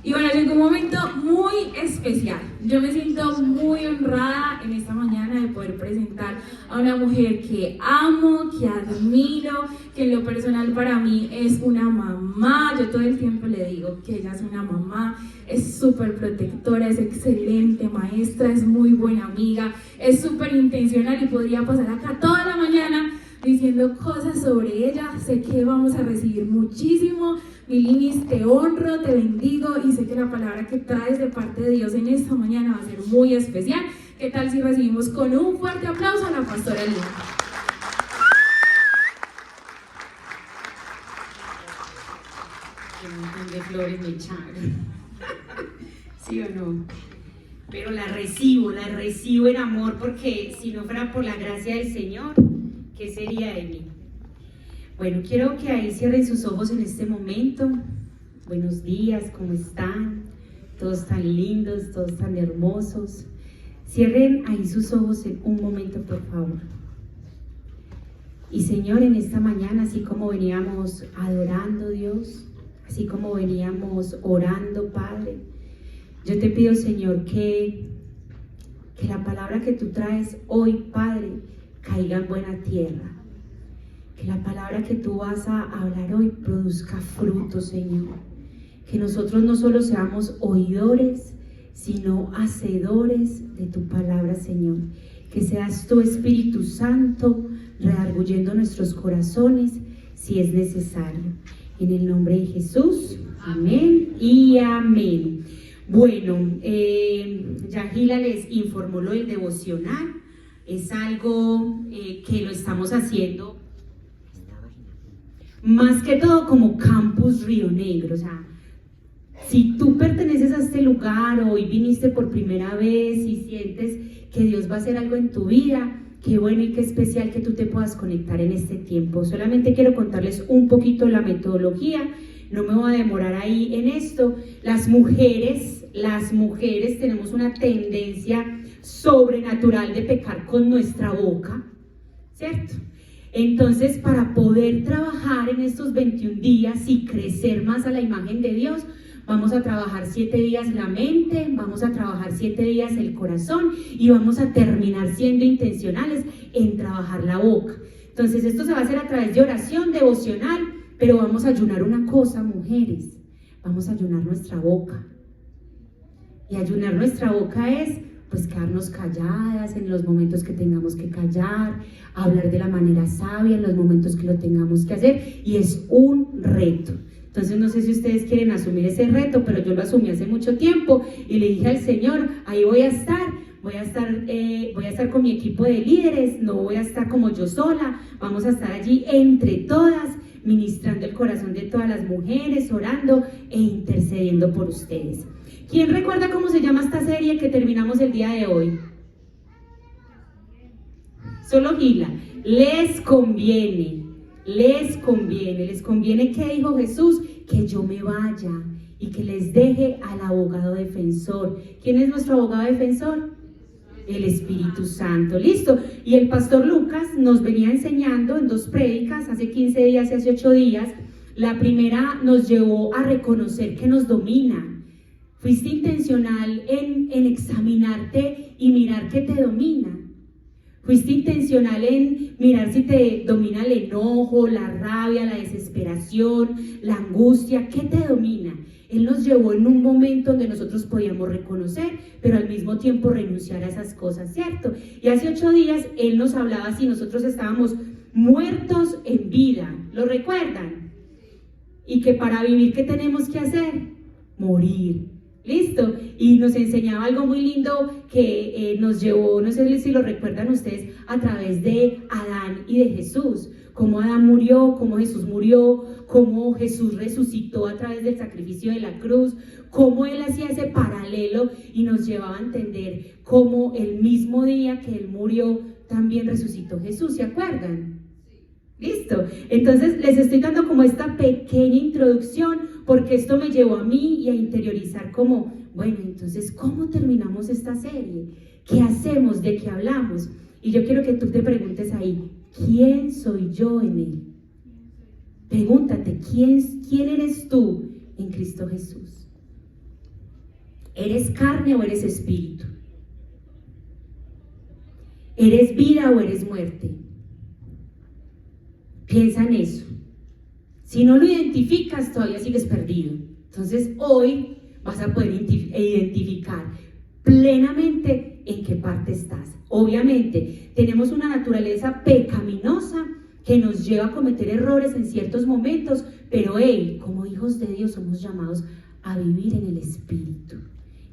Y bueno, llegó un momento muy especial. Yo me siento muy honrada en esta mañana de poder presentar a una mujer que amo, que admiro, que en lo personal para mí es una mamá. Yo todo el tiempo le digo que ella es una mamá, es súper protectora, es excelente maestra, es muy buena amiga, es súper intencional y podría pasar acá toda la mañana diciendo cosas sobre ella. Sé que vamos a recibir muchísimo. Milinis, te honro, te bendigo y sé que la palabra que traes de parte de Dios en esta mañana va a ser muy especial. ¿Qué tal si recibimos con un fuerte aplauso a la pastora Lina? Un montón de flores me echaron. ¿Sí o no? Pero la recibo en amor, porque si no fuera por la gracia del Señor, ¿qué sería de mí? Bueno, quiero que ahí cierren sus ojos en este momento. Buenos días, ¿cómo están? Todos tan lindos, todos tan hermosos. Cierren ahí sus ojos en un momento, por favor. Y Señor, en esta mañana, así como veníamos adorando a Dios, así como veníamos orando, Padre, yo te pido, Señor, que la palabra que tú traes hoy, Padre, caiga en buena tierra. Que la palabra que tú vas a hablar hoy produzca fruto, Señor. Que nosotros no solo seamos oidores, sino hacedores de tu palabra, Señor. Que seas tu Espíritu Santo redarguyendo nuestros corazones si es necesario. En el nombre de Jesús, amén y amén. Bueno, ya Gila les informó lo del devocional. Es algo que lo estamos haciendo más que todo como Campus Río Negro. O sea, si tú perteneces a este lugar o hoy viniste por primera vez y sientes que Dios va a hacer algo en tu vida, qué bueno y qué especial que tú te puedas conectar en este tiempo. Solamente quiero contarles un poquito la metodología, no me voy a demorar ahí en esto. Las mujeres tenemos una tendencia sobrenatural de pecar con nuestra boca, ¿cierto? Entonces, para poder trabajar en estos 21 días y crecer más a la imagen de Dios, vamos a trabajar 7 días la mente, vamos a trabajar 7 días el corazón y vamos a terminar siendo intencionales en trabajar la boca. Entonces, esto se va a hacer a través de oración devocional, pero vamos a ayunar una cosa, mujeres, vamos a ayunar nuestra boca. Y ayunar nuestra boca es pues quedarnos calladas en los momentos que tengamos que callar, hablar de la manera sabia en los momentos que lo tengamos que hacer, y es un reto. Entonces no sé si ustedes quieren asumir ese reto, pero yo lo asumí hace mucho tiempo y le dije al Señor, ahí voy a estar con mi equipo de líderes, no voy a estar como yo sola, vamos a estar allí entre todas, ministrando el corazón de todas las mujeres, orando e intercediendo por ustedes. ¿Quién recuerda cómo se llama esta serie que terminamos el día de hoy? Solo Gila. Les conviene. ¿Qué dijo Jesús? Que yo me vaya y que les deje al abogado defensor. ¿Quién es nuestro abogado defensor? El Espíritu Santo. Listo. Y el pastor Lucas nos venía enseñando en 2 prédicas, hace 15 días y hace 8 días. La primera nos llevó a reconocer que nos domina. Fuiste intencional en examinarte y mirar qué te domina. Fuiste intencional en mirar si te domina el enojo, la rabia, la desesperación, la angustia. ¿Qué te domina? Él nos llevó en un momento donde nosotros podíamos reconocer, pero al mismo tiempo renunciar a esas cosas, ¿cierto? Y hace 8 días Él nos hablaba si nosotros estábamos muertos en vida. ¿Lo recuerdan? Y que para vivir, ¿qué tenemos que hacer? Morir. ¿Listo? Y nos enseñaba algo muy lindo que nos llevó, no sé si lo recuerdan ustedes, a través de Adán y de Jesús. Cómo Adán murió, cómo Jesús murió, cómo Jesús resucitó a través del sacrificio de la cruz, cómo Él hacía ese paralelo y nos llevaba a entender cómo el mismo día que Él murió, también resucitó Jesús. ¿Se acuerdan? Listo, entonces les estoy dando como esta pequeña introducción porque esto me llevó a mí y a interiorizar como, bueno, entonces ¿cómo terminamos esta serie? ¿Qué hacemos? ¿De qué hablamos? Y yo quiero que tú te preguntes ahí, ¿quién soy yo en Él? Pregúntate, ¿quién eres tú en Cristo Jesús? ¿Eres carne o eres espíritu? ¿Eres vida o eres muerte? Piensa en eso. Si no lo identificas, todavía sigues perdido. Entonces hoy vas a poder identificar plenamente en qué parte estás. Obviamente tenemos una naturaleza pecaminosa que nos lleva a cometer errores en ciertos momentos, pero como hijos de Dios somos llamados a vivir en el Espíritu.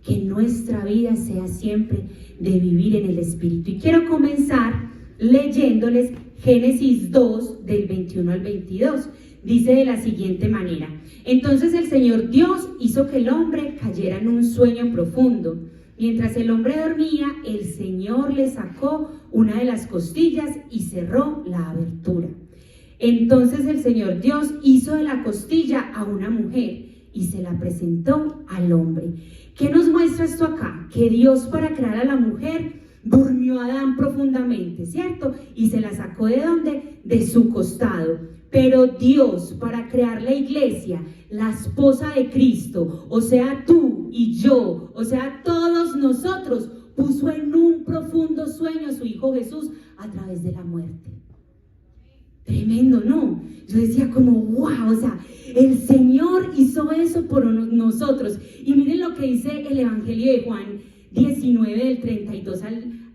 Que nuestra vida sea siempre de vivir en el Espíritu. Y quiero comenzar leyéndoles Génesis 2 del 21 al 22. Dice de la siguiente manera: entonces el Señor Dios hizo que el hombre cayera en un sueño profundo. Mientras el hombre dormía, el Señor le sacó una de las costillas y cerró la abertura. Entonces el Señor Dios hizo de la costilla a una mujer y se la presentó al hombre. ¿Qué nos muestra esto acá? Que Dios, para crear a la mujer, durmió a Adán profundamente, ¿cierto? Y se la sacó ¿de dónde? De su costado. Pero Dios, para crear la iglesia, la esposa de Cristo, o sea, tú y yo, o sea, todos nosotros, puso en un profundo sueño a su Hijo Jesús a través de la muerte. Tremendo, ¿no? Yo decía como, wow, o sea, el Señor hizo eso por nosotros. Y miren lo que dice el Evangelio de Juan 19, del 32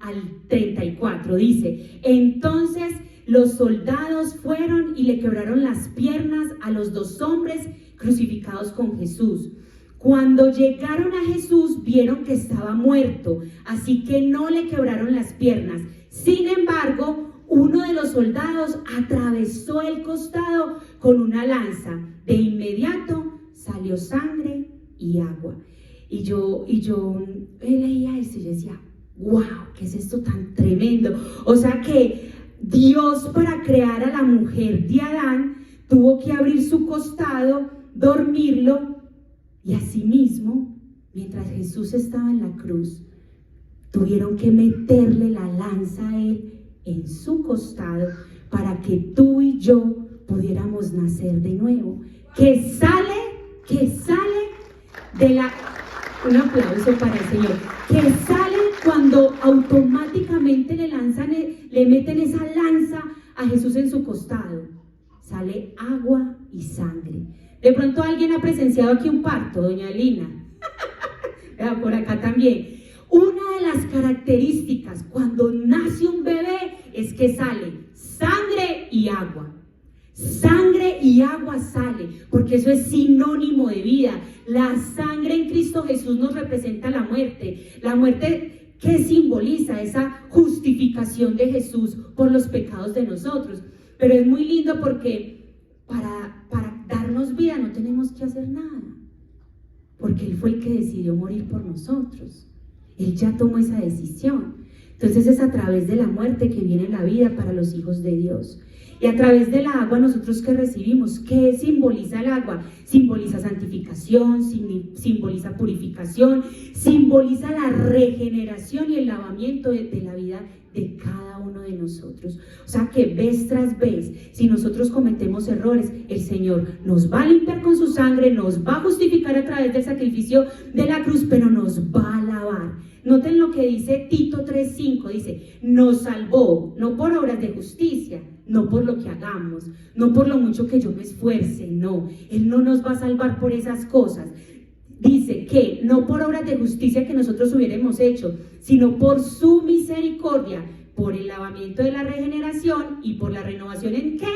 al 34. Dice: entonces los soldados fueron y le quebraron las piernas a los dos hombres crucificados con Jesús. Cuando llegaron a Jesús, vieron que estaba muerto, así que no le quebraron las piernas. Sin embargo, uno de los soldados atravesó el costado con una lanza. De inmediato salió sangre y agua. Y yo leía esto y yo decía, wow, ¿qué es esto tan tremendo? O sea que Dios, para crear a la mujer de Adán, tuvo que abrir su costado, dormirlo, y asimismo, mientras Jesús estaba en la cruz, tuvieron que meterle la lanza a él en su costado para que tú y yo pudiéramos nacer de nuevo. Que sale de la... Un aplauso para el Señor. Que sale cuando automáticamente le meten esa lanza a Jesús en su costado. Sale agua y sangre. De pronto alguien ha presenciado aquí un parto, doña Lina. Por acá también. Una de las características cuando nace un bebé es que sale sangre y agua. Sangre y agua sale, porque eso es sinónimo de vida. La sangre en Cristo Jesús nos representa la muerte. La muerte que simboliza esa justificación de Jesús por los pecados de nosotros. Pero es muy lindo porque para darnos vida no tenemos que hacer nada, porque Él fue el que decidió morir por nosotros. Él ya tomó esa decisión. Entonces es a través de la muerte que viene la vida para los hijos de Dios. Y a través del agua nosotros ¿qué recibimos? ¿Qué simboliza el agua? Simboliza santificación, simboliza purificación, simboliza la regeneración y el lavamiento de la vida de cada uno de nosotros. O sea que vez tras vez, si nosotros cometemos errores, el Señor nos va a limpiar con su sangre, nos va a justificar a través del sacrificio de la cruz, pero nos va a lavar. Noten lo que dice Tito 3:5, dice, nos salvó, no por obras de justicia, no por lo que hagamos, no por lo mucho que yo me esfuerce, no, Él no nos va a salvar por esas cosas. Dice que no por obras de justicia que nosotros hubiéramos hecho, sino por su misericordia, por el lavamiento de la regeneración y por la renovación ¿en qué?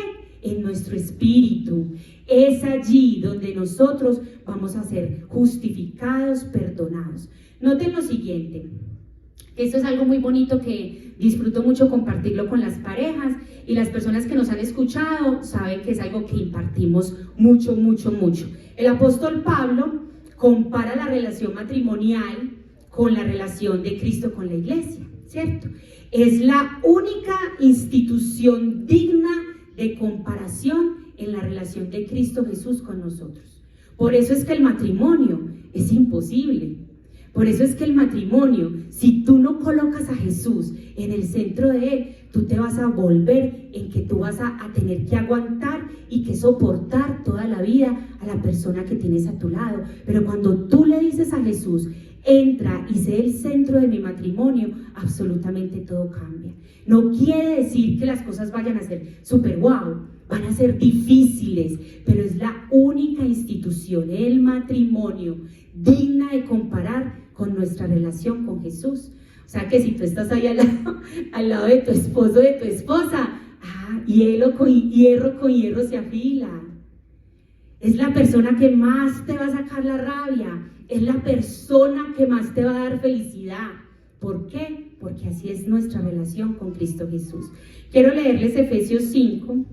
En nuestro espíritu. Es allí donde nosotros vamos a ser justificados, perdonados. Noten lo siguiente, esto es algo muy bonito que disfruto mucho compartirlo con las parejas, y las personas que nos han escuchado saben que es algo que impartimos mucho. El apóstol Pablo compara la relación matrimonial con la relación de Cristo con la iglesia, ¿cierto? Es la única institución digna de comparación en la relación de Cristo Jesús con nosotros. Por eso es que el matrimonio es imposible. Por eso es que el matrimonio, si tú no colocas a Jesús en el centro de él, tú te vas a volver en que tú vas a tener que aguantar y que soportar toda la vida a la persona que tienes a tu lado. Pero cuando tú le dices a Jesús, entra y sé el centro de mi matrimonio, absolutamente todo cambia. No quiere decir que las cosas vayan a ser súper guau, van a ser difíciles, pero es la única institución, el matrimonio, digna de comparar con nuestra relación con Jesús. O sea que si tú estás ahí al lado de tu esposo, de tu esposa, hierro con hierro se afila. Es la persona que más te va a sacar la rabia, es la persona que más te va a dar felicidad. ¿Por qué? Porque así es nuestra relación con Cristo Jesús. Quiero leerles Efesios 5,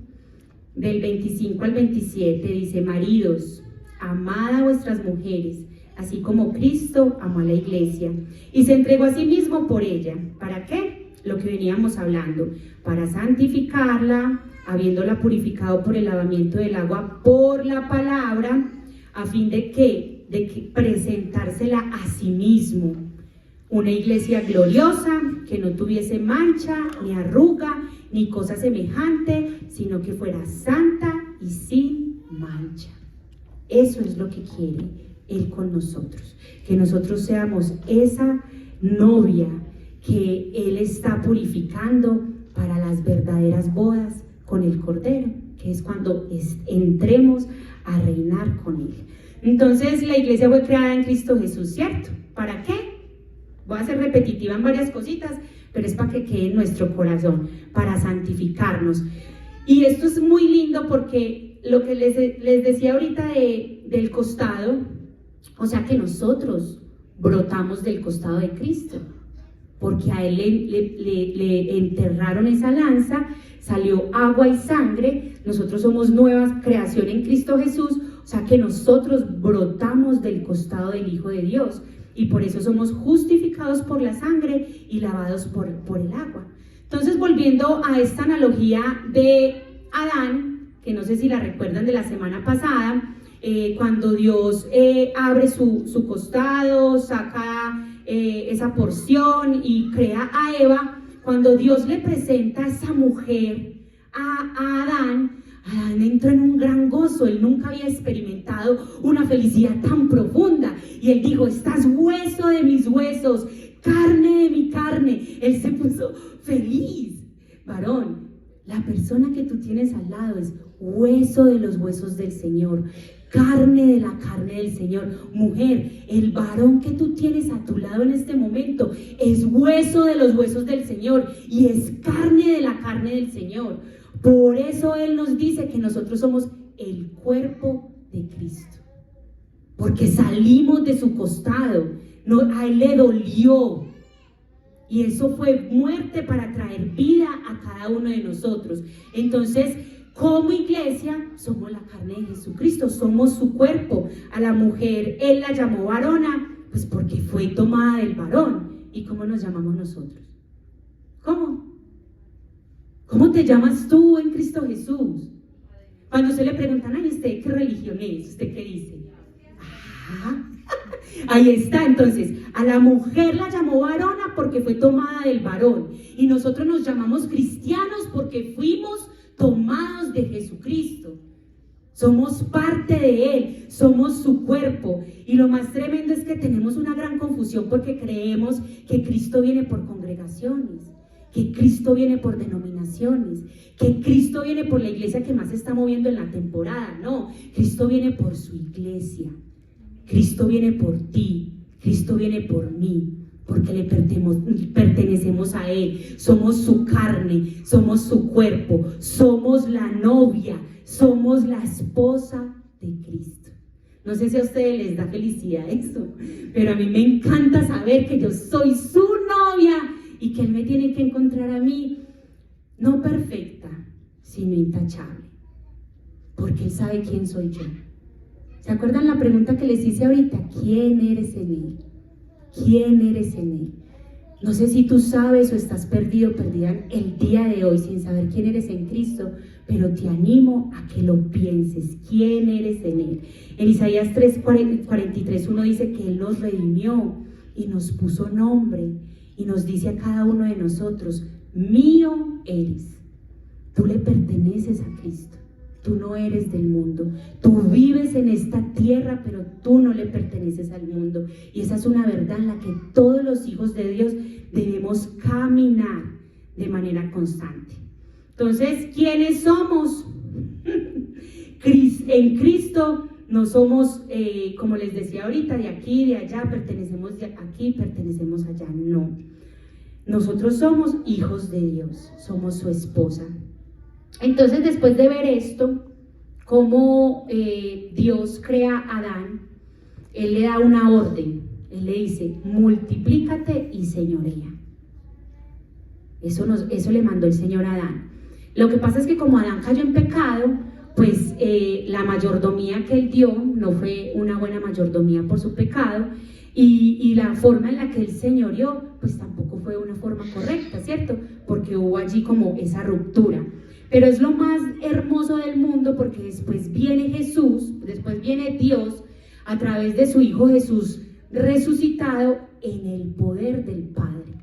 del 25 al 27, dice: maridos, amad a vuestras mujeres, así como Cristo amó a la iglesia y se entregó a sí mismo por ella. ¿Para qué? Lo que veníamos hablando, para santificarla, habiéndola purificado por el lavamiento del agua por la palabra, a fin de que presentársela a sí mismo, una iglesia gloriosa, que no tuviese mancha, ni arruga, ni cosa semejante, sino que fuera santa y sin mancha. Eso es lo que quiere Él con nosotros, que nosotros seamos esa novia que Él está purificando para las verdaderas bodas con el Cordero, que es cuando entremos a reinar con Él. Entonces la iglesia fue creada en Cristo Jesús, ¿cierto? ¿Para qué? Voy a ser repetitiva en varias cositas, pero es para que quede en nuestro corazón, para santificarnos. Y esto es muy lindo porque lo que les decía ahorita del costado, o sea que nosotros brotamos del costado de Cristo, porque a Él le enterraron esa lanza, salió agua y sangre. Nosotros somos nueva creación en Cristo Jesús, o sea que nosotros brotamos del costado del Hijo de Dios, y por eso somos justificados por la sangre y lavados por el agua. Entonces, volviendo a esta analogía de Adán, que no sé si la recuerdan de la semana pasada, cuando Dios abre su costado, saca esa porción y crea a Eva, cuando Dios le presenta a esa mujer a Adán entró en un gran gozo. Él nunca había experimentado una felicidad tan profunda, y él dijo: estás hueso de mis huesos, carne de mi carne. Él se puso feliz. Varón, la persona que tú tienes al lado es hueso de los huesos del Señor, carne de la carne del Señor. Mujer, el varón que tú tienes a tu lado en este momento es hueso de los huesos del Señor y es carne de la carne del Señor. Por eso Él nos dice que nosotros somos el cuerpo de Cristo, porque salimos de su costado. No, a Él le dolió, y eso fue muerte para traer vida a cada uno de nosotros. Entonces, como iglesia, somos la carne de Jesucristo, somos su cuerpo. A la mujer Él la llamó varona, pues porque fue tomada del varón. ¿Y cómo nos llamamos nosotros? ¿Cómo? ¿Cómo te llamas tú en Cristo Jesús? Cuando usted le preguntan: ay, ¿usted qué religión es? ¿Usted qué dice? Ahí está. Entonces, a la mujer la llamó varona porque fue tomada del varón, y nosotros nos llamamos cristianos porque fuimos tomados de Jesucristo. Somos parte de Él, somos su cuerpo. Y lo más tremendo es que tenemos una gran confusión porque creemos que Cristo viene por congregaciones, que Cristo viene por denominaciones, que Cristo viene por la iglesia que más se está moviendo en la temporada. No, Cristo viene por su iglesia. Cristo viene por ti, Cristo viene por mí, porque le pertenecemos a Él. Somos su carne, somos su cuerpo, somos la novia, somos la esposa de Cristo. No sé si a ustedes les da felicidad eso, pero a mí me encanta saber que yo soy su novia y que Él me tiene que encontrar a mí, no perfecta, sino intachable, porque Él sabe quién soy yo. ¿Se acuerdan la pregunta que les hice ahorita? ¿Quién eres en Él? ¿Quién eres en Él? No sé si tú sabes o estás perdido, perdida el día de hoy sin saber quién eres en Cristo, pero te animo a que lo pienses. ¿Quién eres en Él? En Isaías 43:1 dice que Él nos redimió y nos puso nombre, y nos dice a cada uno de nosotros: mío eres. Tú le perteneces a Cristo. tú no eres del mundo. Tú vives en esta tierra, pero tú no le perteneces al mundo. Y esa es una verdad en la que todos los hijos de Dios debemos caminar de manera constante. Entonces, ¿quiénes somos? En Cristo no somos, como les decía ahorita, de aquí, de allá, pertenecemos de aquí, pertenecemos allá. No. Nosotros somos hijos de Dios, somos su esposa. Entonces, después de ver esto, cómo Dios crea a Adán, Él le da una orden. Él le dice, multiplícate y señorea. Eso le mandó el Señor a Adán. Lo que pasa es que como Adán cayó en pecado, pues la mayordomía que él dio no fue una buena mayordomía por su pecado, y la forma en la que él señoreó, pues tampoco fue una forma correcta, ¿cierto? Porque hubo allí como esa ruptura. Pero es lo más hermoso del mundo, porque después viene Jesús, después viene Dios a través de su Hijo Jesús resucitado en el poder del Padre.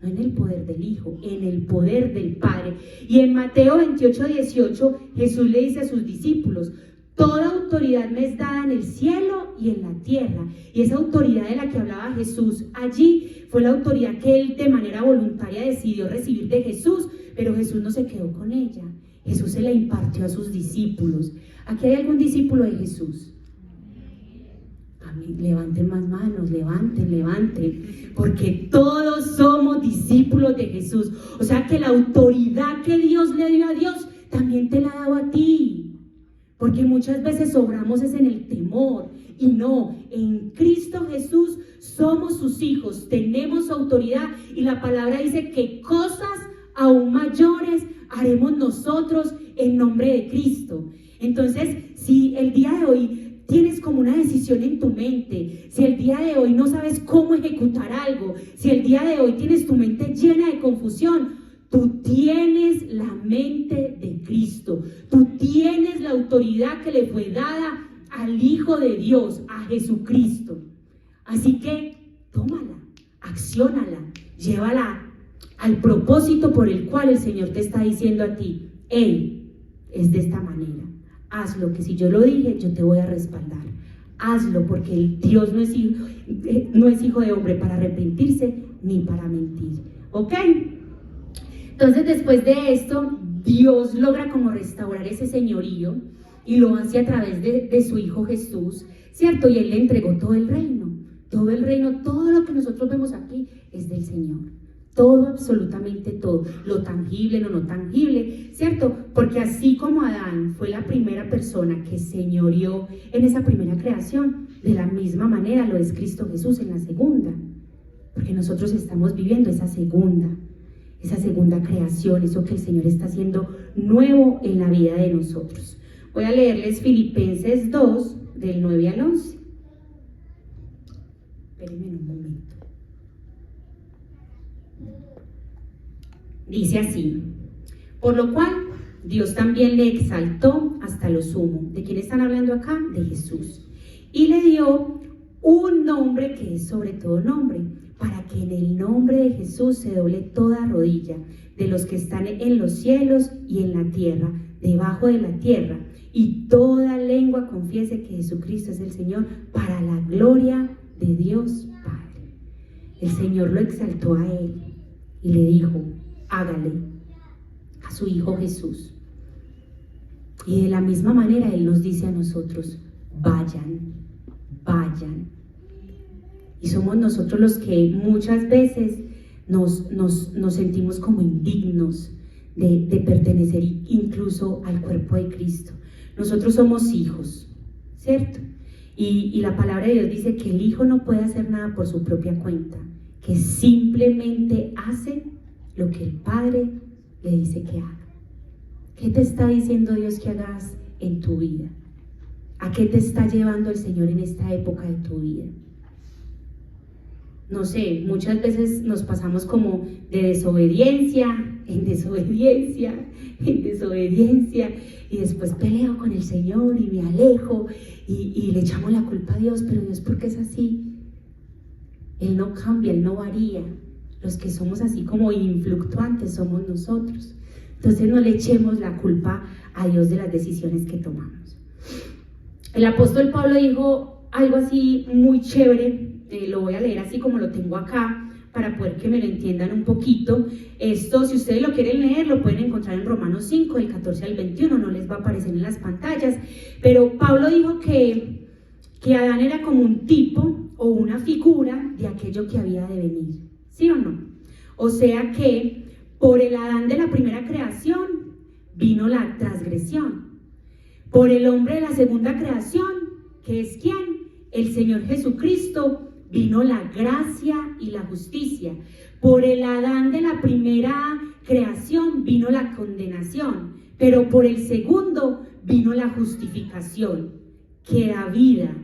No en el poder del Hijo, en el poder del Padre. Y en Mateo 28:18 Jesús le dice a sus discípulos, toda autoridad me es dada en el cielo y en la tierra. Y esa autoridad de la que hablaba Jesús allí fue la autoridad que él de manera voluntaria decidió recibir de Jesús, pero Jesús no se quedó con ella. Jesús se la impartió a sus discípulos. ¿Aquí hay algún discípulo de Jesús? Amén. Levanten más manos, levanten, porque todos somos discípulos de Jesús. O sea que la autoridad que Dios le dio a Dios, también te la ha dado a ti. Porque muchas veces obramos es en el temor, y no, en Cristo Jesús somos sus hijos, tenemos autoridad, y la palabra dice que cosas aún mayores haremos nosotros en nombre de Cristo. Entonces, si el día de hoy tienes como una decisión en tu mente, si el día de hoy no sabes cómo ejecutar algo, si el día de hoy tienes tu mente llena de confusión, tú tienes la mente de Cristo, tú tienes la autoridad que le fue dada al Hijo de Dios, a Jesucristo. Así que tómala, acciónala, llévala al propósito por el cual el Señor te está diciendo a ti, hey, es de esta manera, hazlo, que si yo lo dije, yo te voy a respaldar. Hazlo, porque el Dios no es hijo de hombre para arrepentirse ni para mentir. ¿Ok? Entonces, después de esto, Dios logra como restaurar ese señorío y lo hace a través de su Hijo Jesús, ¿cierto? Y Él le entregó todo el reino, todo lo que nosotros vemos aquí es del Señor. Todo, absolutamente todo, lo tangible, lo no tangible, ¿cierto? Porque así como Adán fue la primera persona que señoreó en esa primera creación, de la misma manera lo es Cristo Jesús en la segunda, porque nosotros estamos viviendo esa segunda creación, eso que el Señor está haciendo nuevo en la vida de nosotros. Voy a leerles Filipenses 2, del 9 al 11. Espérenme un momento. Dice así, por lo cual Dios también le exaltó hasta lo sumo. ¿De quién están hablando acá? De Jesús. Y le dio un nombre que es sobre todo nombre, para que en el nombre de Jesús se doble toda rodilla, de los que están en los cielos y en la tierra, debajo de la tierra, y toda lengua confiese que Jesucristo es el Señor, para la gloria de Dios Padre. El Señor lo exaltó a él y le dijo, hágale a su Hijo Jesús. Y de la misma manera Él nos dice a nosotros, vayan. Y somos nosotros los que muchas veces nos sentimos como indignos de pertenecer incluso al cuerpo de Cristo. Nosotros somos hijos, ¿cierto? Y la palabra de Dios dice que el Hijo no puede hacer nada por su propia cuenta, que simplemente hace lo que el Padre le dice que haga. ¿Qué te está diciendo Dios que hagas en tu vida? ¿A qué te está llevando el Señor en esta época de tu vida? No sé, muchas veces nos pasamos como de desobediencia en desobediencia, y después peleo con el Señor y me alejo y le echamos la culpa a Dios, pero Dios, ¿por qué es así? Él no cambia, Él no varía. Los que somos así como influctuantes somos nosotros. Entonces no le echemos la culpa a Dios de las decisiones que tomamos. El apóstol Pablo dijo algo así muy chévere, lo voy a leer así como lo tengo acá, para poder que me lo entiendan un poquito. Esto, si ustedes lo quieren leer, lo pueden encontrar en Romanos 5, del 14 al 21, no les va a aparecer en las pantallas, pero Pablo dijo que Adán era como un tipo o una figura de aquello que había de venir, ¿sí o no? O sea que por el Adán de la primera creación vino la transgresión, por el hombre de la segunda creación, que es ¿quién? El Señor Jesucristo, vino la gracia y la justicia. Por el Adán de la primera creación vino la condenación, pero por el segundo vino la justificación, que da vida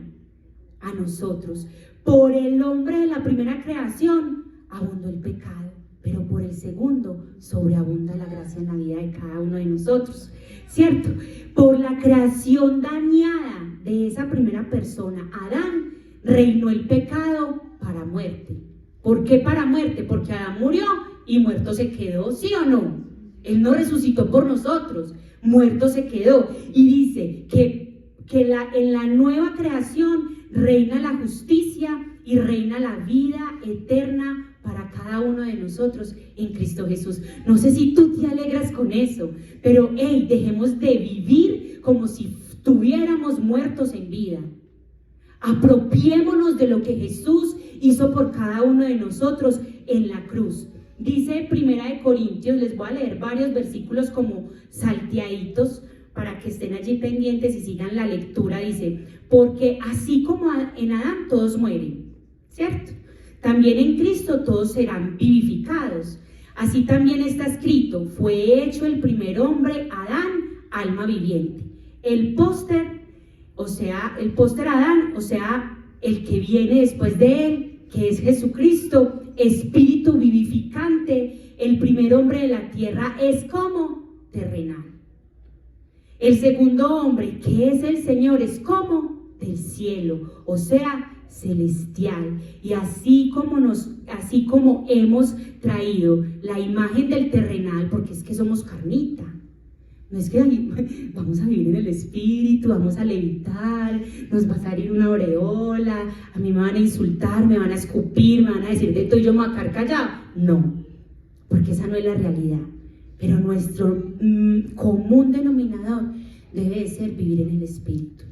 a nosotros. Por el hombre de la primera creación abundó el pecado, pero por el segundo sobreabunda la gracia en la vida de cada uno de nosotros, ¿cierto? Por la creación dañada de esa primera persona, Adán, reinó el pecado para muerte. ¿Por qué para muerte? Porque Adán murió y muerto se quedó, ¿sí o no? Él no resucitó por nosotros, muerto se quedó. Y dice que en la nueva creación reina la justicia y reina la vida eterna para cada uno de nosotros en Cristo Jesús. No sé si tú te alegras con eso, pero dejemos de vivir como si estuviéramos muertos en vida. Apropiémonos de lo que Jesús hizo por cada uno de nosotros en la cruz. Dice 1 Corintios, les voy a leer varios versículos como salteaditos para que estén allí pendientes y sigan la lectura. Dice, porque así como en Adán todos mueren, ¿cierto? También en Cristo todos serán vivificados. Así también está escrito, fue hecho el primer hombre, Adán, alma viviente. El póster Adán, o sea, el que viene después de él, que es Jesucristo, espíritu vivificante. El primer hombre de la tierra es como terrenal. El segundo hombre, que es el Señor, es como del cielo, o sea, celestial. Y así como hemos traído la imagen del terrenal, porque es que somos carnita. No es que vamos a vivir en el espíritu, vamos a levitar, nos va a salir una aureola, a mí me van a insultar, me van a escupir, me van a decir de todo y yo me voy a quedar callado. No, porque esa no es la realidad. Pero nuestro común denominador debe de ser vivir en el espíritu,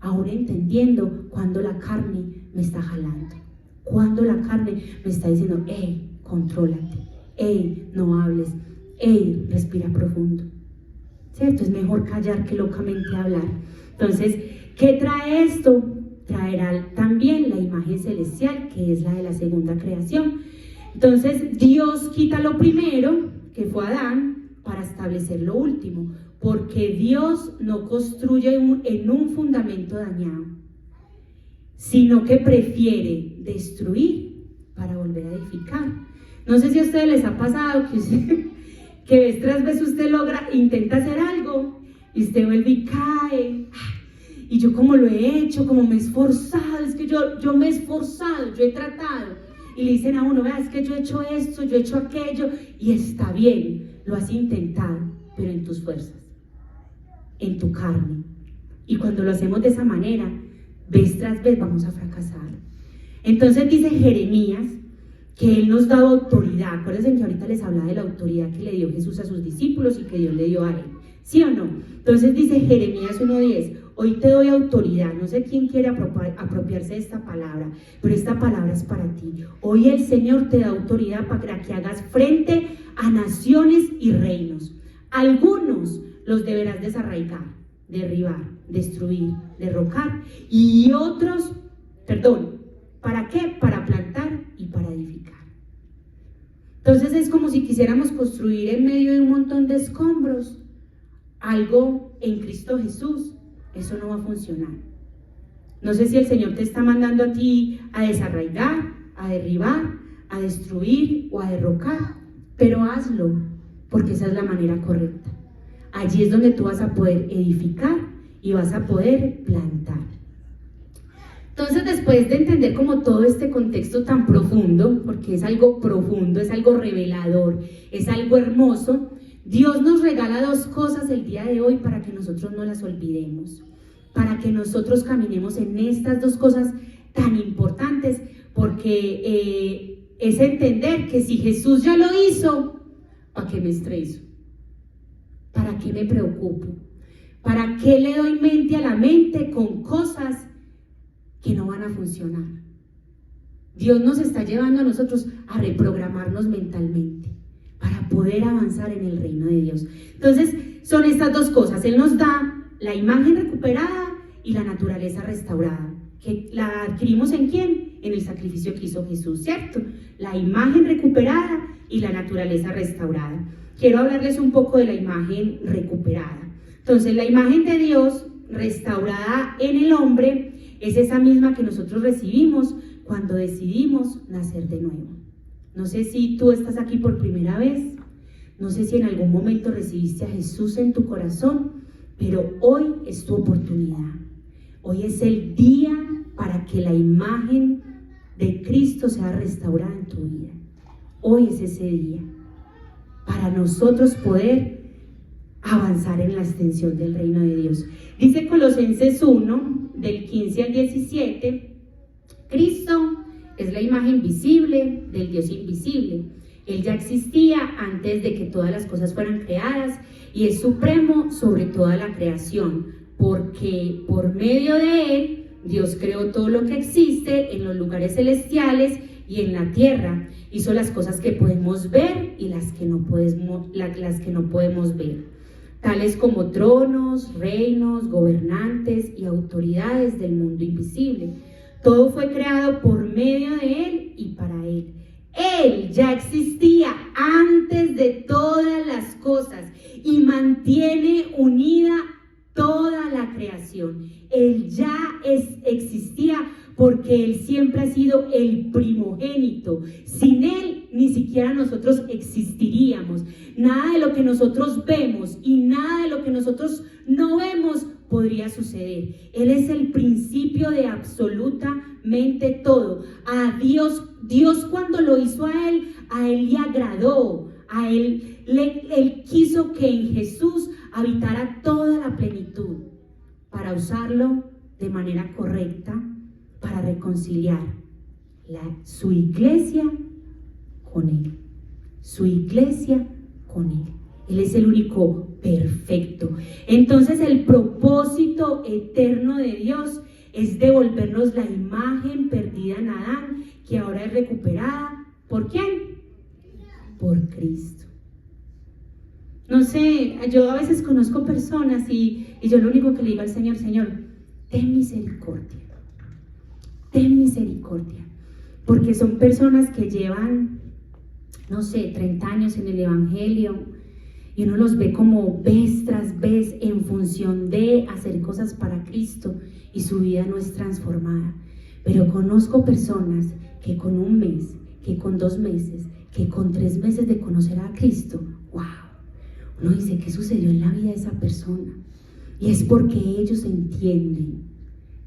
aún entendiendo cuando la carne me está jalando, cuando la carne me está diciendo, contrólate, no hables, respira profundo. ¿Cierto? Es mejor callar que locamente hablar. Entonces, ¿qué trae esto? Traerá también la imagen celestial, que es la de la segunda creación. Entonces, Dios quita lo primero, que fue Adán, para establecer lo último, porque Dios no construye en un fundamento dañado, sino que prefiere destruir para volver a edificar. No sé si a ustedes les ha pasado que vez tras vez usted intenta hacer algo y usted vuelve y cae. Y yo como lo he hecho, como me he esforzado, es que yo me he esforzado, yo he tratado. Y le dicen a uno, vea, es que yo he hecho esto, yo he hecho aquello, y está bien, lo has intentado, pero en tus fuerzas, en tu carne. Y cuando lo hacemos de esa manera, vez tras vez vamos a fracasar. Entonces dice Jeremías, que Él nos da autoridad. Acuérdense que ahorita les hablaba de la autoridad que le dio Jesús a sus discípulos y que Dios le dio a Él, ¿sí o no? Entonces dice Jeremías 1:10, hoy te doy autoridad. No sé quién quiere apropiarse de esta palabra, pero esta palabra es para ti. Hoy el Señor te da autoridad para que hagas frente a naciones y reinos. Algunos los deberás desarraigar, derribar, destruir, derrocar, y otros, ¿para qué? Para plantar y para edificar. Entonces es como si quisiéramos construir en medio de un montón de escombros algo en Cristo Jesús. Eso no va a funcionar. No sé si el Señor te está mandando a ti a desarraigar, a derribar, a destruir o a derrocar, pero hazlo, porque esa es la manera correcta. Allí es donde tú vas a poder edificar y vas a poder plantar. Entonces, después de entender como todo este contexto tan profundo, porque es algo profundo, es algo revelador, es algo hermoso, Dios nos regala dos cosas el día de hoy para que nosotros no las olvidemos, para que nosotros caminemos en estas dos cosas tan importantes, porque es entender que si Jesús ya lo hizo, ¿para qué me estreso? ¿Para qué me preocupo? ¿Para qué le doy mente a la mente con cosas que no van a funcionar? Dios nos está llevando a nosotros a reprogramarnos mentalmente para poder avanzar en el reino de Dios. Entonces, son estas dos cosas. Él nos da la imagen recuperada y la naturaleza restaurada. ¿Que la adquirimos en quién? En el sacrificio que hizo Jesús, ¿cierto? La imagen recuperada y la naturaleza restaurada. Quiero hablarles un poco de la imagen recuperada. Entonces, la imagen de Dios restaurada en el hombre es esa misma que nosotros recibimos cuando decidimos nacer de nuevo. No sé si tú estás aquí por primera vez, no sé si en algún momento recibiste a Jesús en tu corazón, pero hoy es tu oportunidad. Hoy es el día para que la imagen de Cristo sea restaurada en tu vida. Hoy es ese día para nosotros poder avanzar en la extensión del reino de Dios. Dice Colosenses 1, del 15 al 17, Cristo es la imagen visible del Dios invisible. Él ya existía antes de que todas las cosas fueran creadas y es supremo sobre toda la creación, porque por medio de Él Dios creó todo lo que existe en los lugares celestiales y en la tierra. Hizo las cosas que podemos ver y las que no podemos ver, tales como tronos, reinos, gobernantes y autoridades del mundo invisible. Todo fue creado por medio de Él y para Él. Él ya existía antes de todas las cosas y mantiene unida toda la creación. Él ya existía porque Él siempre ha sido el primogénito. Sin Él ni siquiera nosotros existiríamos. Nada de lo que nosotros vemos y nada de lo que nosotros no vemos podría suceder. Él es el principio de absolutamente todo. A Dios cuando lo hizo a Él le agradó. Él quiso que en Jesús habitara toda la plenitud para usarlo de manera correcta, para reconciliar su iglesia con Él. Su iglesia con Él. Él es el único perfecto. Entonces el propósito eterno de Dios es devolvernos la imagen perdida en Adán, que ahora es recuperada. ¿Por quién? Por Cristo. No sé, yo a veces conozco personas y yo lo único que le digo al Señor, Señor, ten misericordia. Ten misericordia. Porque son personas que llevan, no sé, 30 años en el Evangelio y uno los ve como vez tras vez en función de hacer cosas para Cristo y su vida no es transformada. Pero conozco personas que con un mes, que con 2 meses, que con 3 meses de conocer a Cristo, wow, uno dice, ¿qué sucedió en la vida de esa persona? Y es porque ellos entienden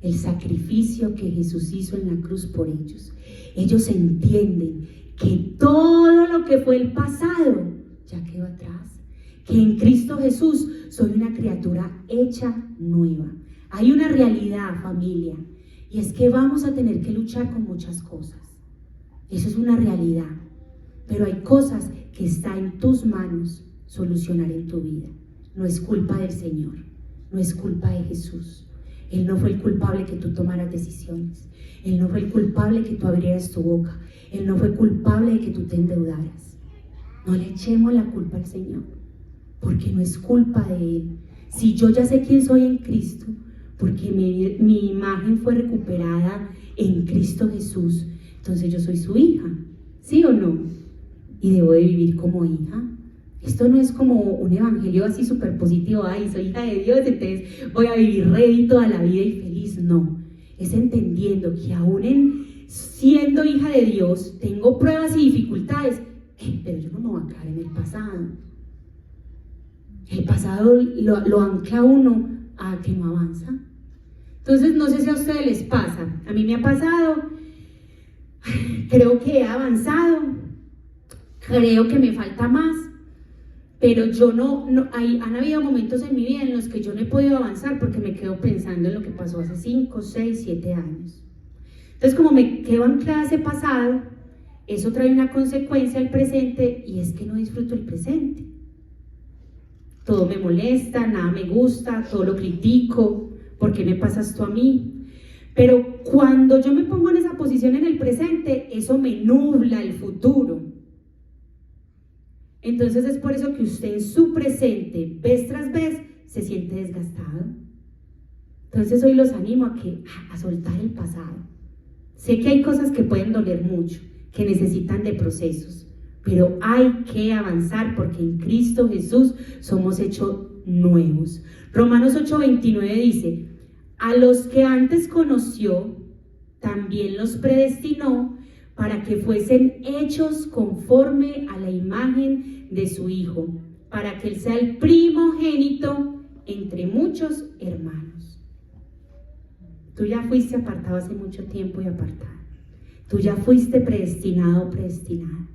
el sacrificio que Jesús hizo en la cruz por ellos. Ellos entienden que todo lo que fue el pasado ya quedó atrás. Que en Cristo Jesús soy una criatura hecha nueva. Hay una realidad, familia, y es que vamos a tener que luchar con muchas cosas. Eso es una realidad. Pero hay cosas que está en tus manos solucionar en tu vida. No es culpa del Señor, no es culpa de Jesús. Él no fue el culpable que tú tomaras decisiones. Él no fue el culpable que tú abrieras tu boca. Él no fue culpable de que tú te endeudaras. No le echemos la culpa al Señor, porque no es culpa de Él. Si yo ya sé quién soy en Cristo, porque mi imagen fue recuperada en Cristo Jesús, entonces yo soy su hija, ¿sí o no? Y debo de vivir como hija. Esto no es como un evangelio así súper positivo, ay, soy hija de Dios, entonces voy a vivir ready toda la vida y feliz. No, es entendiendo que aún siendo hija de Dios, tengo pruebas y dificultades, pero yo no me voy a quedar en el pasado. El pasado lo ancla uno a que no avanza. Entonces, no sé si a ustedes les pasa. A mí me ha pasado, creo que he avanzado, creo que me falta más, pero han habido momentos en mi vida en los que yo no he podido avanzar porque me quedo pensando en lo que pasó hace 5, 6, 7 años. Entonces, como me quedo anclada a ese pasado, eso trae una consecuencia al presente, y es que no disfruto el presente. Todo me molesta, nada me gusta, todo lo critico. ¿Por qué me pasas tú a mí? Pero cuando yo me pongo en esa posición en el presente, eso me nubla el futuro. Entonces es por eso que usted en su presente, vez tras vez, se siente desgastado. Entonces hoy los animo a soltar el pasado. Sé que hay cosas que pueden doler mucho, que necesitan de procesos, pero hay que avanzar porque en Cristo Jesús somos hechos nuevos. Romanos 8:29 dice: a los que antes conoció, también los predestinó para que fuesen hechos conforme a la imagen de su Hijo, para que Él sea el primogénito entre muchos hermanos. Tú ya fuiste apartado hace mucho tiempo y apartada. Tú ya fuiste predestinado o predestinada.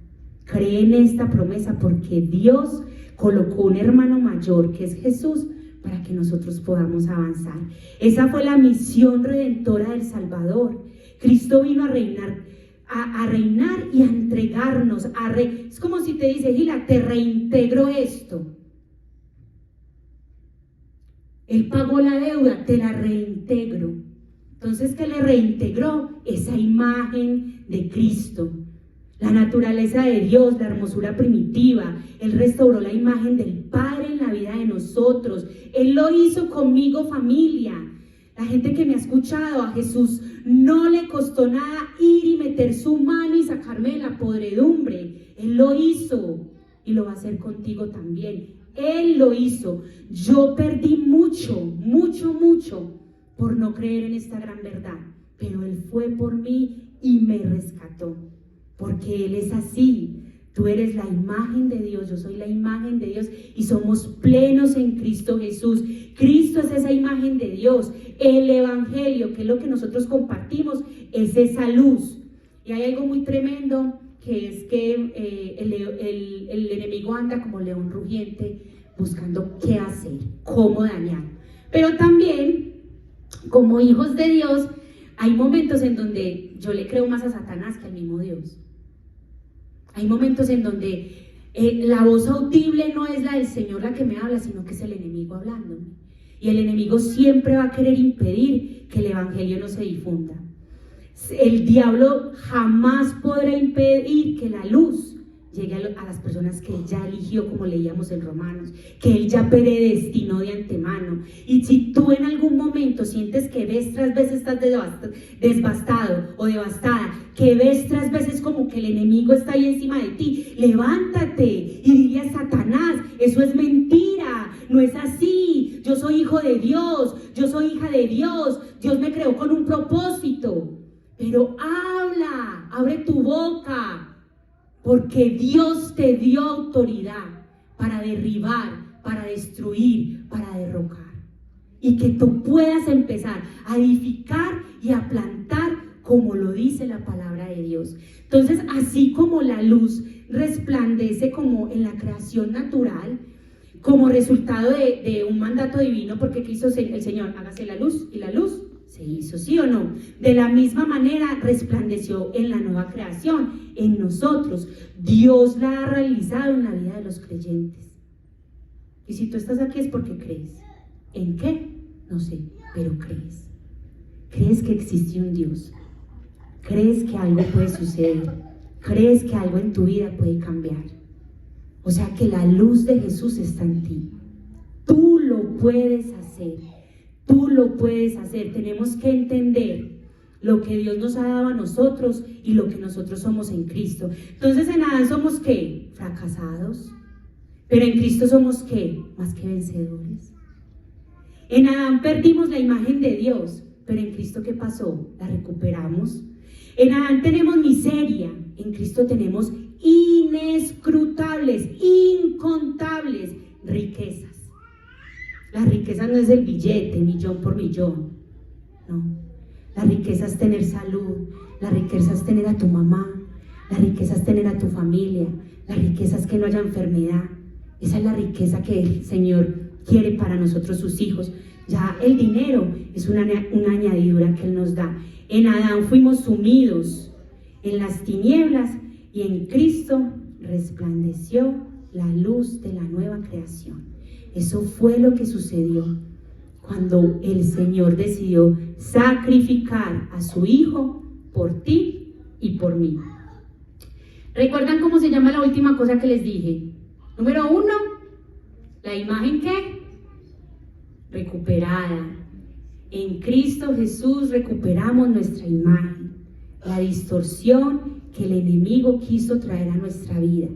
Cree en esta promesa porque Dios colocó un hermano mayor que es Jesús para que nosotros podamos avanzar. Esa fue la misión redentora del Salvador. Cristo vino a reinar y a entregarnos. Es como si te dice: Gila, te reintegro esto. Él pagó la deuda, te la reintegro. Entonces, ¿qué le reintegró? Esa imagen de Cristo, la naturaleza de Dios, la hermosura primitiva. Él restauró la imagen del Padre en la vida de nosotros. Él lo hizo conmigo, familia. La gente que me ha escuchado, a Jesús no le costó nada ir y meter su mano y sacarme de la podredumbre. Él lo hizo y lo va a hacer contigo también. Él lo hizo. Yo perdí mucho por no creer en esta gran verdad, pero Él fue por mí y me rescató, porque Él es así. Tú eres la imagen de Dios, yo soy la imagen de Dios y somos plenos en Cristo Jesús. Cristo es esa imagen de Dios. El Evangelio, que es lo que nosotros compartimos, es esa luz. Y hay algo muy tremendo, que es que el enemigo anda como león rugiente buscando qué hacer, cómo dañar. Pero también, como hijos de Dios, hay momentos en donde yo le creo más a Satanás que al mismo Dios. Hay momentos en donde la voz audible no es la del Señor la que me habla, sino que es el enemigo hablándome. Y el enemigo siempre va a querer impedir que el Evangelio no se difunda. El diablo jamás podrá impedir que la luz llegue a las personas que Él ya eligió, como leíamos en Romanos, que Él ya predestinó de antemano. Y si tú en algún momento sientes que vez tras vez estás devastado o devastada, que vez tras vez es como que el enemigo está ahí encima de ti, levántate y dile a Satanás: eso es mentira, no es así, yo soy hijo de Dios, yo soy hija de Dios, Dios me creó con un propósito. Pero habla, abre tu boca, porque Dios te dio autoridad para derribar, para destruir, para derrocar. Y que tú puedas empezar a edificar y a plantar como lo dice la palabra de Dios. Entonces, así como la luz resplandece como en la creación natural, como resultado de un mandato divino, porque quiso el Señor: hágase la luz, y la luz se hizo, ¿sí o no? De la misma manera resplandeció en la nueva creación, en nosotros. Dios la ha realizado en la vida de los creyentes. Y si tú estás aquí es porque crees. ¿En qué? No sé, pero crees. Crees que existe un Dios. Crees que algo puede suceder. Crees que algo en tu vida puede cambiar. O sea que la luz de Jesús está en ti. Tú lo puedes hacer. Tú lo puedes hacer. Tenemos que entender lo que Dios nos ha dado a nosotros y lo que nosotros somos en Cristo. Entonces, en Adán somos ¿qué? Fracasados. Pero en Cristo somos ¿qué? Más que vencedores. En Adán perdimos la imagen de Dios, pero en Cristo ¿qué pasó? La recuperamos. En Adán tenemos miseria, en Cristo tenemos inescrutables, incontables riquezas. La riqueza no es el billete, millón por millón, no. La riqueza es tener salud, la riqueza es tener a tu mamá, la riqueza es tener a tu familia, la riqueza es que no haya enfermedad, Esa es la riqueza que el Señor quiere para nosotros, sus hijos. Ya el dinero es una añadidura que Él nos da. En Adán fuimos sumidos en las tinieblas y en Cristo resplandeció la luz de la nueva creación. Eso fue lo que sucedió cuando el Señor decidió sacrificar a su Hijo por ti y por mí. ¿Recuerdan cómo se llama la última cosa que les dije? Número 1, la imagen ¿qué? Recuperada. En Cristo Jesús recuperamos nuestra imagen, la distorsión que el enemigo quiso traer a nuestra vida.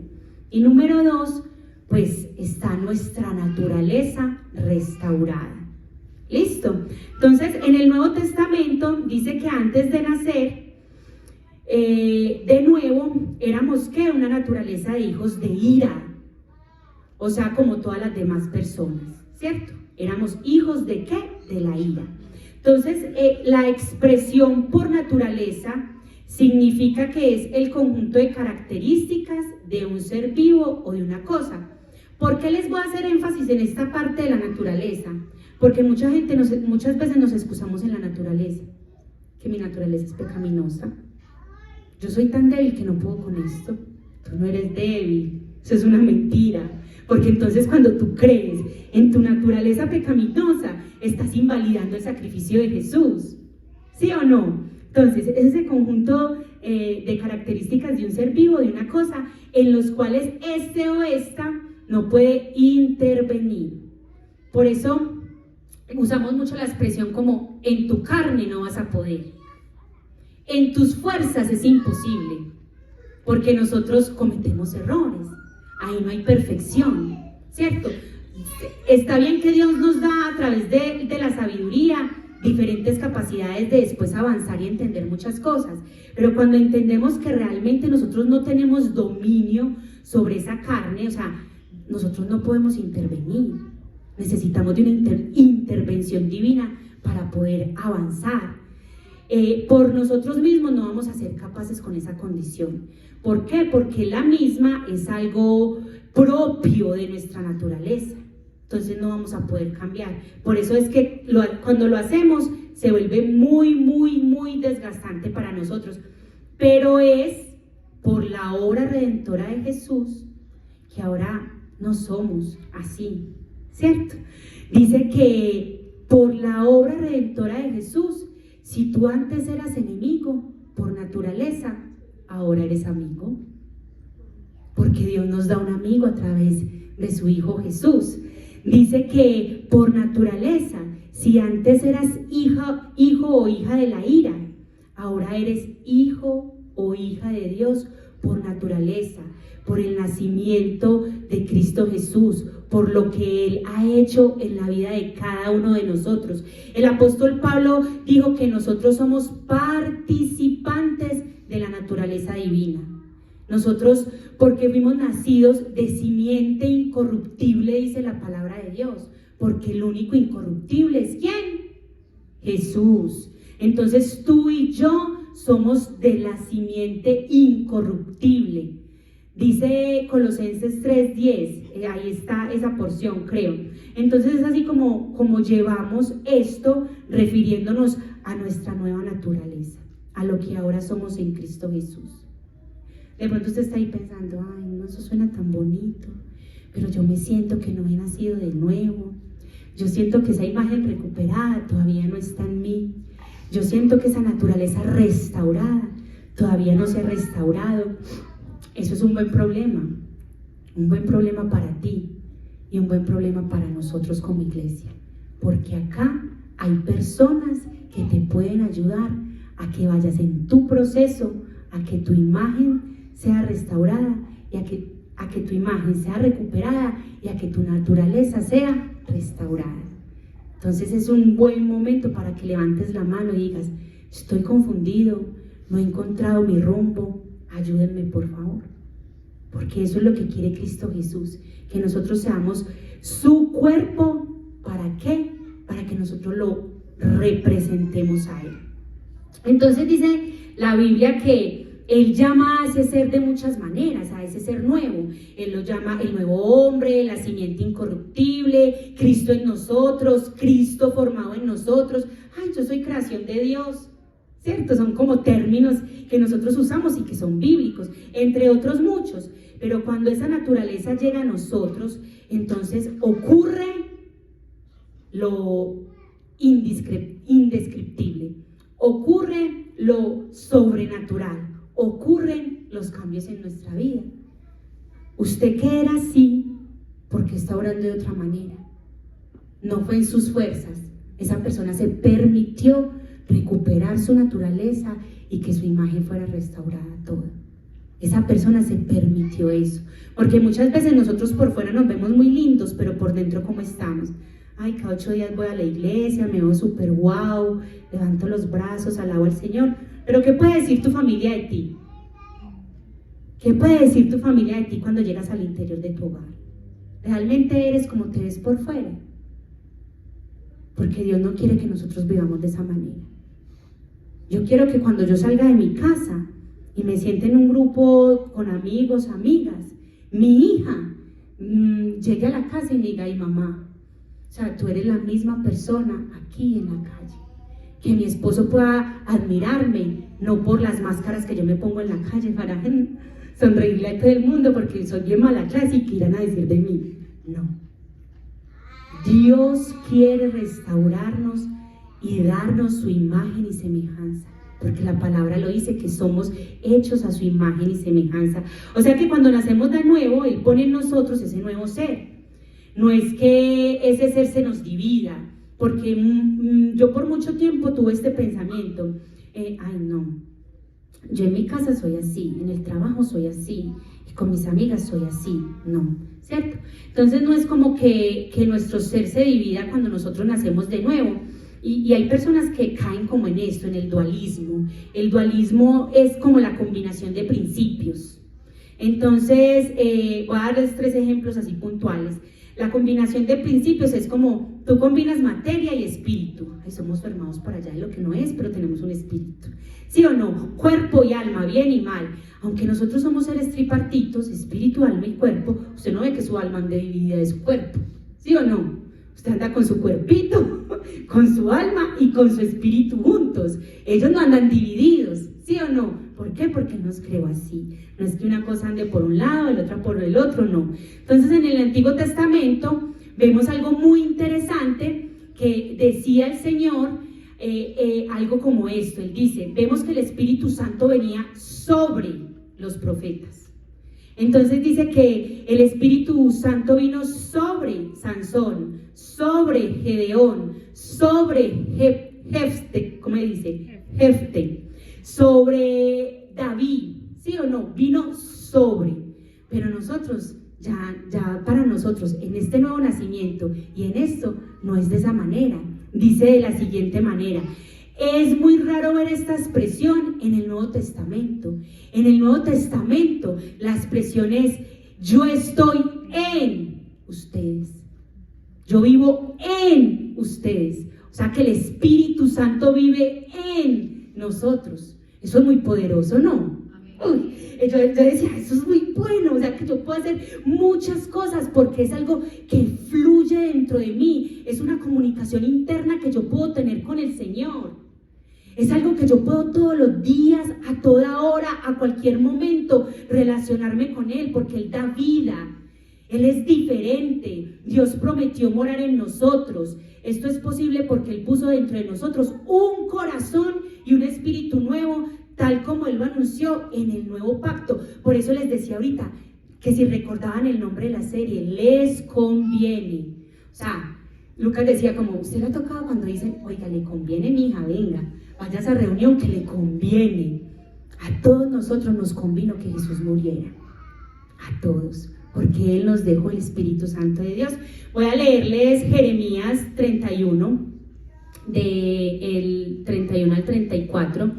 Y número 2, pues está nuestra naturaleza restaurada. ¿Listo? Entonces, en el Nuevo Testamento dice que antes de nacer, de nuevo, éramos ¿qué? Una naturaleza de hijos de ira. O sea, como todas las demás personas, ¿cierto? Éramos hijos de ¿qué? De la ira. Entonces, la expresión por naturaleza significa que es el conjunto de características de un ser vivo o de una cosa. ¿Por qué les voy a hacer énfasis en esta parte de la naturaleza? Porque muchas veces nos excusamos en la naturaleza, que mi naturaleza es pecaminosa. Yo soy tan débil que no puedo con esto. Tú no eres débil, eso es una mentira. Porque entonces cuando tú crees en tu naturaleza pecaminosa, estás invalidando el sacrificio de Jesús. ¿Sí o no? Entonces, es ese conjunto de características de un ser vivo, de una cosa, en los cuales este o esta no puede intervenir. Por eso usamos mucho la expresión como en tu carne no vas a poder. En tus fuerzas es imposible, porque nosotros cometemos errores. Ahí no hay perfección, ¿cierto? Está bien que Dios nos da a través de la sabiduría diferentes capacidades de después avanzar y entender muchas cosas, pero cuando entendemos que realmente nosotros no tenemos dominio sobre esa carne, o sea, nosotros no podemos intervenir, necesitamos de una intervención divina para poder avanzar. Por nosotros mismos no vamos a ser capaces con esa condición. ¿Por qué? Porque la misma es algo propio de nuestra naturaleza. Entonces no vamos a poder cambiar. Por eso es que cuando lo hacemos se vuelve muy, muy, muy desgastante para nosotros. Pero es por la obra redentora de Jesús que ahora no somos así, ¿cierto? Dice que por la obra redentora de Jesús, si tú antes eras enemigo por naturaleza, ahora eres amigo. Porque Dios nos da un amigo a través de su Hijo Jesús. Dice que por naturaleza, si antes eras hijo o hija de la ira, ahora eres hijo o hija de Dios por naturaleza, por el nacimiento de Cristo Jesús, por lo que Él ha hecho en la vida de cada uno de nosotros. El apóstol Pablo dijo que nosotros somos participantes de la naturaleza divina. Nosotros, porque fuimos nacidos de simiente incorruptible, dice la palabra de Dios, porque el único incorruptible es ¿quién? Jesús. Entonces tú y yo somos de la simiente incorruptible. Dice Colosenses 3:10, ahí está esa porción, creo. Entonces es así como llevamos esto refiriéndonos a nuestra nueva naturaleza, a lo que ahora somos en Cristo Jesús. De pronto usted está ahí pensando, ay, no, eso suena tan bonito, pero yo me siento que no he nacido de nuevo. Yo siento que esa imagen recuperada todavía no está en mí. Yo siento que esa naturaleza restaurada todavía no se ha restaurado. Eso es un buen problema para ti y un buen problema para nosotros como iglesia, porque acá hay personas que te pueden ayudar a que vayas en tu proceso, a que tu imagen sea restaurada y a que tu imagen sea recuperada y a que tu naturaleza sea restaurada. Entonces es un buen momento para que levantes la mano y digas, estoy confundido, no he encontrado mi rumbo, ayúdenme por favor. Porque eso es lo que quiere Cristo Jesús, que nosotros seamos su cuerpo. ¿Para qué? Para que nosotros lo representemos a Él. Entonces dice la Biblia que Él llama a ese ser de muchas maneras, a ese ser nuevo. Él lo llama el nuevo hombre, la simiente incorruptible, Cristo en nosotros, Cristo formado en nosotros. Ay, yo soy creación de Dios, ¿cierto? Son como términos que nosotros usamos y que son bíblicos, entre otros muchos. Pero cuando esa naturaleza llega a nosotros, entonces ocurre lo indescriptible, ocurre lo sobrenatural, ocurren los cambios en nuestra vida. Usted que era así, porque está orando de otra manera. No fue en sus fuerzas. Esa persona se permitió recuperar su naturaleza y que su imagen fuera restaurada toda. Esa persona se permitió eso. Porque muchas veces nosotros por fuera nos vemos muy lindos, pero por dentro ¿cómo estamos? Ay, cada 8 días voy a la iglesia, me veo súper guau, levanto los brazos, alabo al Señor. Pero ¿qué puede decir tu familia de ti? ¿Qué puede decir tu familia de ti cuando llegas al interior de tu hogar? ¿Realmente eres como te ves por fuera? Porque Dios no quiere que nosotros vivamos de esa manera. Yo quiero que cuando yo salga de mi casa y me siente en un grupo con amigos, amigas, mi hija llegue a la casa y me diga, ay mamá, o sea, tú eres la misma persona aquí en la calle. Que mi esposo pueda admirarme, no por las máscaras que yo me pongo en la calle para sonreírle a todo el mundo porque soy bien mala clase y que irán a decir de mí. No. Dios quiere restaurarnos y darnos su imagen y semejanza, porque la palabra lo dice, que somos hechos a su imagen y semejanza. O sea que cuando nacemos de nuevo, Él pone en nosotros ese nuevo ser. No es que ese ser se nos divida, porque yo por mucho tiempo tuve este pensamiento, ay no, yo en mi casa soy así, en el trabajo soy así, y con mis amigas soy así, no, ¿cierto? Entonces no es como que nuestro ser se divida cuando nosotros nacemos de nuevo, y hay personas que caen como en esto, en el dualismo. El dualismo es como la combinación de principios. Entonces, voy a darles 3 ejemplos así puntuales. La combinación de principios es como tú combinas materia y espíritu. Ay, somos formados por allá de lo que no es, pero tenemos un espíritu. ¿Sí o no? Cuerpo y alma, bien y mal. Aunque nosotros somos seres tripartitos, espíritu, alma y cuerpo, usted no ve que su alma ande dividida de su cuerpo. ¿Sí o no? Usted anda con su cuerpito, con su alma y con su espíritu juntos. Ellos no andan divididos. ¿Sí o no? ¿Por qué? Porque nos creó así. No es que una cosa ande por un lado, la otra por el otro, no. Entonces en el Antiguo Testamento vemos algo muy interesante que decía el Señor, algo como esto. Él dice, vemos que el Espíritu Santo venía sobre los profetas. Entonces dice que el Espíritu Santo vino sobre Sansón, sobre Gedeón, sobre Jefte, ¿cómo dice? Jefte, sobre David, ¿sí o no? Vino sobre. Pero nosotros, ya para nosotros, en este nuevo nacimiento y en esto, no es de esa manera. Dice de la siguiente manera. Es muy raro ver esta expresión en el Nuevo Testamento. En el Nuevo Testamento, la expresión es: yo estoy en ustedes. Yo vivo en ustedes. O sea que el Espíritu Santo vive en nosotros. Eso es muy poderoso, ¿no? Uy, yo decía, eso es muy bueno, o sea que yo puedo hacer muchas cosas porque es algo que fluye dentro de mí, es una comunicación interna que yo puedo tener con el Señor, es algo que yo puedo todos los días, a toda hora, a cualquier momento relacionarme con Él, porque Él da vida, Él es diferente. Dios prometió morar en nosotros. Esto es posible porque Él puso dentro de nosotros un corazón y un espíritu nuevo, tal como Él lo anunció en el nuevo pacto. Por eso les decía ahorita que si recordaban el nombre de la serie, les conviene. O sea, Lucas decía como, usted le ha tocado cuando dicen, oiga, le conviene mi hija, venga, vaya a esa reunión que le conviene. A todos nosotros nos convino que Jesús muriera. A todos. Porque Él nos dejó el Espíritu Santo de Dios. Voy a leerles Jeremías 31, del 31 al 34.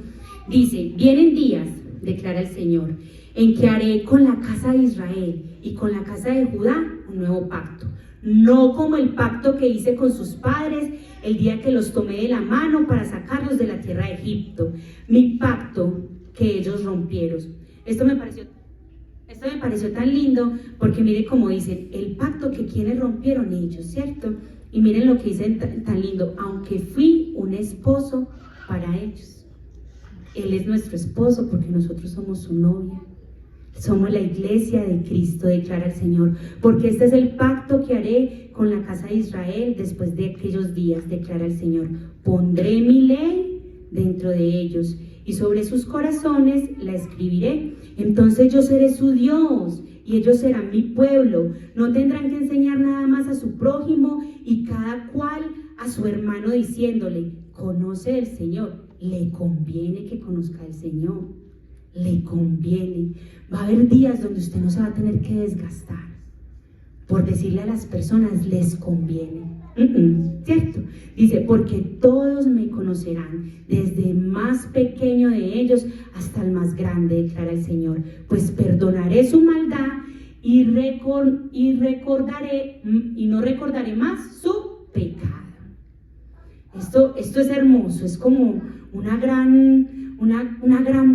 Dice, vienen días, declara el Señor, en que haré con la casa de Israel y con la casa de Judá un nuevo pacto. No como el pacto que hice con sus padres el día que los tomé de la mano para sacarlos de la tierra de Egipto. Mi pacto que ellos rompieron. Esto me pareció tan lindo, porque mire cómo dicen, el pacto que quienes rompieron ellos, ¿cierto? Y miren lo que dicen tan lindo, aunque fui un esposo para ellos. Él es nuestro esposo porque nosotros somos su novia. Somos la iglesia de Cristo, declara el Señor, porque este es el pacto que haré con la casa de Israel después de aquellos días, declara el Señor. Pondré mi ley dentro de ellos y sobre sus corazones la escribiré. Entonces yo seré su Dios y ellos serán mi pueblo. No tendrán que enseñar nada más a su prójimo y cada cual a su hermano diciéndole, conoce el Señor. Le conviene que conozca al Señor. Le conviene. Va a haber días donde usted no se va a tener que desgastar por decirle a las personas, les conviene. ¿Cierto? Dice, porque todos me conocerán, desde el más pequeño de ellos hasta el más grande, declara el Señor. Pues perdonaré su maldad y no recordaré más su pecado. Esto es hermoso, es como una gran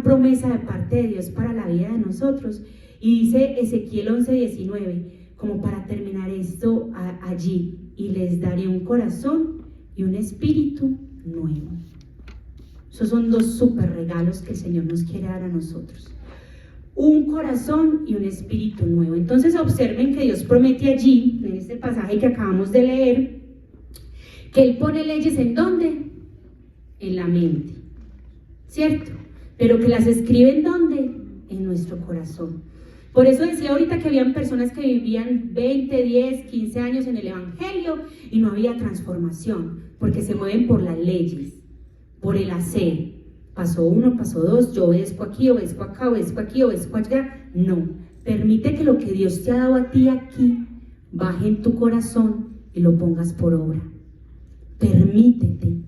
promesa de parte de Dios para la vida de nosotros. Y dice Ezequiel 11:19, como para terminar esto allí, y les daré un corazón y un espíritu nuevo. Esos son dos súper regalos que el Señor nos quiere dar a nosotros. Un corazón y un espíritu nuevo. Entonces observen que Dios promete allí, en este pasaje que acabamos de leer, que Él pone leyes ¿en dónde? En la mente, ¿cierto? Pero que las escribe ¿en dónde? En nuestro corazón. Por eso decía ahorita que habían personas que vivían 20, 10, 15 años en el Evangelio y no había transformación, porque se mueven por las leyes, por el hacer. Paso 1, paso 2, yo obedezco aquí, obedezco acá, obedezco aquí, obedezco allá. No, permite que lo que Dios te ha dado a ti aquí baje en tu corazón y lo pongas por obra. Permítete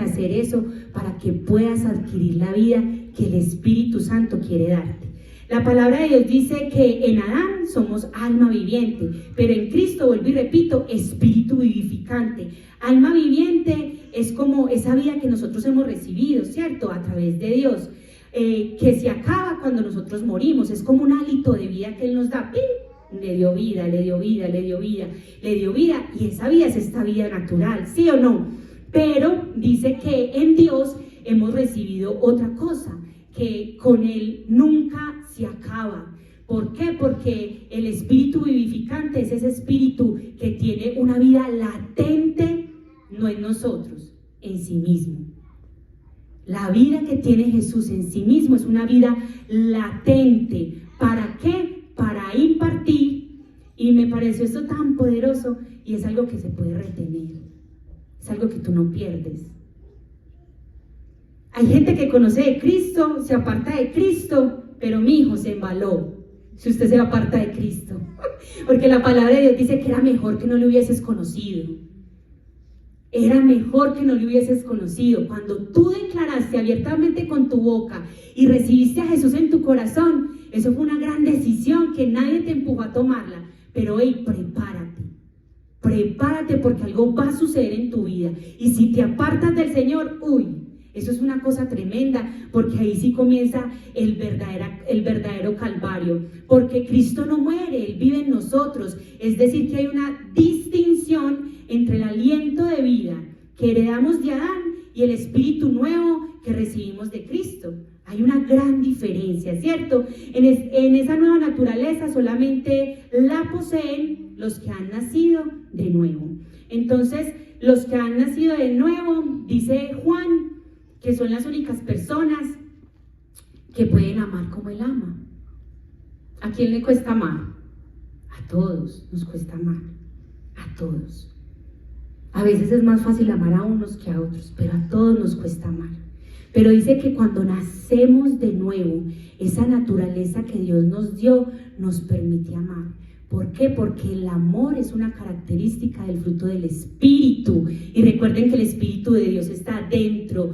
hacer eso para que puedas adquirir la vida que el Espíritu Santo quiere darte. La palabra de Dios dice que en Adán somos alma viviente, pero en Cristo, vuelvo y repito, espíritu vivificante. Alma viviente es como esa vida que nosotros hemos recibido, ¿cierto? A través de Dios, que se acaba cuando nosotros morimos. Es como un hálito de vida que Él nos da. ¡Pim! Le dio vida, y esa vida es esta vida natural, ¿sí o no? Pero dice que en Dios hemos recibido otra cosa, que con Él nunca se acaba. ¿Por qué? Porque el espíritu vivificante es ese espíritu que tiene una vida latente, no en nosotros, en sí mismo. La vida que tiene Jesús en sí mismo es una vida latente. ¿Para qué? Para impartir. Y me pareció esto tan poderoso, y es algo que se puede retener, es algo que tú no pierdes. Hay gente que conoce de Cristo, se aparta de Cristo, pero mi hijo se embaló si usted se aparta de Cristo, porque la palabra de Dios dice que era mejor que no le hubieses conocido. Era mejor que no le hubieses conocido. Cuando tú declaraste abiertamente con tu boca y recibiste a Jesús en tu corazón, eso fue una gran decisión que nadie te empujó a tomarla. Pero hey, prepárate porque algo va a suceder en tu vida. Y si te apartas del Señor, eso es una cosa tremenda, porque ahí sí comienza el verdadero calvario, porque Cristo no muere, Él vive en nosotros. Es decir, que hay una distinción entre el aliento de vida que heredamos de Adán y el espíritu nuevo que recibimos de Cristo. Hay una gran diferencia, ¿cierto? En esa nueva naturaleza solamente la poseen los que han nacido de nuevo. Entonces, los que han nacido de nuevo, dice Juan, que son las únicas personas que pueden amar como Él ama. ¿A quién le cuesta amar? A todos nos cuesta amar, a todos. A veces es más fácil amar a unos que a otros, pero a todos nos cuesta amar. Pero dice que cuando nacemos de nuevo, esa naturaleza que Dios nos dio nos permite amar. ¿Por qué? Porque el amor es una característica del fruto del Espíritu. Y recuerden que el Espíritu de Dios está dentro